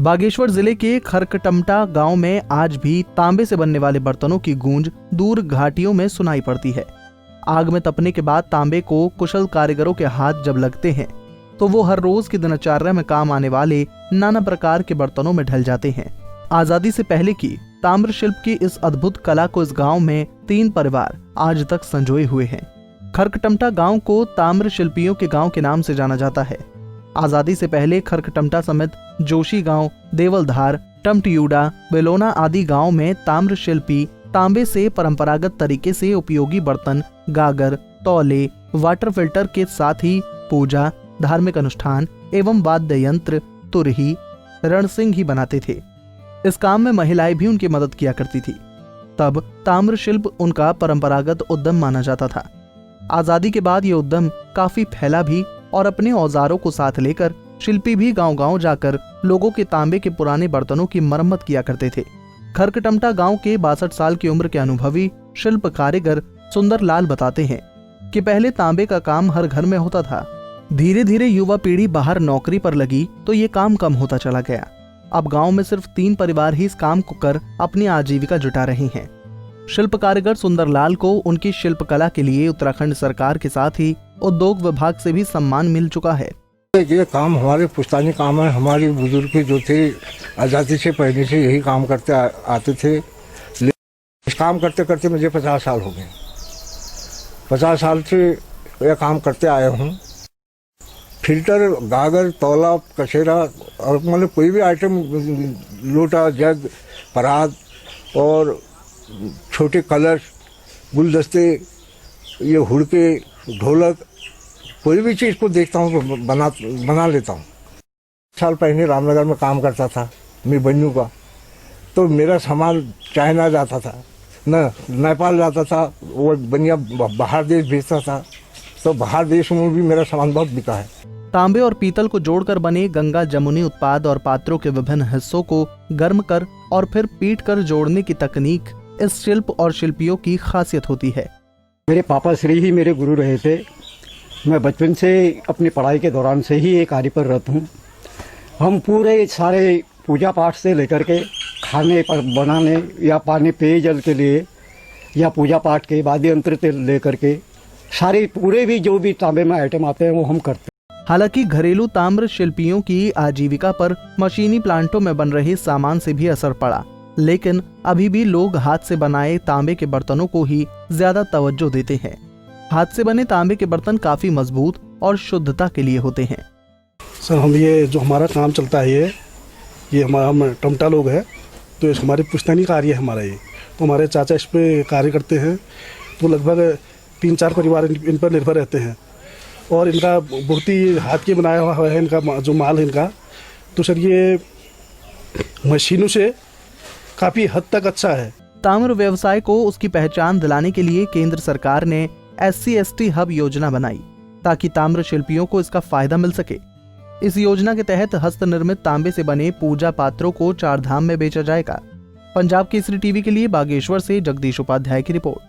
बागेश्वर जिले के खरकटमटा गांव में आज भी तांबे से बनने वाले बर्तनों की गूंज दूर घाटियों में सुनाई पड़ती है। आग में तपने के बाद तांबे को कुशल कारीगरों के हाथ जब लगते हैं तो वो हर रोज की दिनचर्या में काम आने वाले नाना प्रकार के बर्तनों में ढल जाते हैं। आजादी से पहले की ताम्र शिल्प की इस अद्भुत कला को इस गांव में 3 परिवार आज तक संजोए हुए हैं। खरकटमटा गांव को ताम्र शिल्पियों के गांव के नाम से जाना जाता है। आजादी से पहले खरकटमटा समेत जोशी गांव, देवलधार, टमटियूडा, बेलोना आदि गांव में ताम्र शिल्पी तांबे से परंपरागत तरीके से उपयोगी बर्तन, गागर, तौले, वाटर फिल्टर के साथ ही पूजा, धार्मिक अनुष्ठान एवं वाद्य यंत्र, तुरही, रणसिंह ही बनाते थे। इस काम में महिलाएं भी उनकी मदद किया करती थी। तब ताम्र शिल्प उनका परंपरागत उद्यम माना जाता था। आजादी के बाद ये उद्यम काफी फैला भी और अपने औजारों को साथ लेकर शिल्पी भी गांव-गांव जाकर लोगों के तांबे के पुराने बर्तनों की मरम्मत किया करते थे। खरकटमटा गांव के 62 साल की उम्र के अनुभवी शिल्प कारीगर सुंदर लाल बताते हैं कि पहले तांबे का काम हर घर में होता था। धीरे धीरे युवा पीढ़ी बाहर नौकरी पर लगी तो ये काम कम होता चला गया। अब गांव में सिर्फ 3 परिवार ही इस काम को कर अपनी आजीविका जुटा रहे हैं। शिल्प कारीगर सुंदर लाल को उनकी शिल्प कला के लिए उत्तराखंड सरकार के साथ ही उद्योग विभाग से भी सम्मान मिल चुका है। ये काम हमारे पुश्तैनी काम है। हमारे बुजुर्ग जो थे आज़ादी से पहले से यही काम करते आते थे। इस काम करते करते मुझे 50 साल हो गए। 50 साल से यह काम करते आया हूँ। फिल्टर, गागर, तौला, कचेरा और मतलब कोई भी आइटम, लोटा, जग, परात और छोटे कलश, गुलदस्ते, ये हुड़के, ढोलक, कोई भी चीज़ को देखता हूँ तो बना लेता हूँ। साल पहले रामनगर में काम करता था मैं बन्नू का, तो मेरा सामान चाइना जाता था, न नेपाल जाता था, वो बनिया बाहर देश भेजता था, तो बाहर देश में भी मेरा सामान बहुत बिका है। तांबे और पीतल को जोड़कर बने गंगा जमुनी उत्पाद और पात्रों के विभिन्न हिस्सों को गर्म कर और फिर पीट कर जोड़ने की तकनीक इस शिल्प और शिल्पियों की खासियत होती है। मेरे पापा श्री ही मेरे गुरु रहे थे। मैं बचपन से अपनी पढ़ाई के दौरान से ही एक कार्य पर रत हूँ। हम पूरे सारे पूजा पाठ से लेकर के खाने पर बनाने या पानी पेयजल के लिए या पूजा पाठ के वाद्य यंत्र से लेकर के सारे पूरे भी जो भी तांबे में आइटम आते हैं वो हम करते हैं। हालांकि घरेलू ताम्र शिल्पियों की आजीविका पर मशीनी प्लांटों में बन रहे सामान से भी असर पड़ा, लेकिन अभी भी लोग हाथ से बनाए तांबे के बर्तनों को ही ज्यादा तवज्जो देते हैं। हाथ से बने तांबे के बर्तन काफी मजबूत और शुद्धता के लिए होते हैं। सर, हम ये जो हमारा काम चलता है ये हम टमटा लोग हैं, तो हमारे पुश्तैनी कार्य है हमारा ये। तो हमारे चाचा इस पे कार्य करते हैं, तो लगभग 3-4 परिवार इन पर निर्भर रहते हैं और इनका बहुत ही हाथ के बनाया हुआ है इनका जो माल है इनका। तो सर ये मशीनों से काफी हद तक अच्छा है। ताम्र व्यवसाय को उसकी पहचान दिलाने के लिए केंद्र सरकार ने SC/ST हब योजना बनाई ताकि ताम्र शिल्पियों को इसका फायदा मिल सके। इस योजना के तहत हस्त निर्मित तांबे से बने पूजा पात्रों को 4 धाम में बेचा जाएगा। पंजाब केसरी टीवी के लिए बागेश्वर से जगदीश उपाध्याय की रिपोर्ट।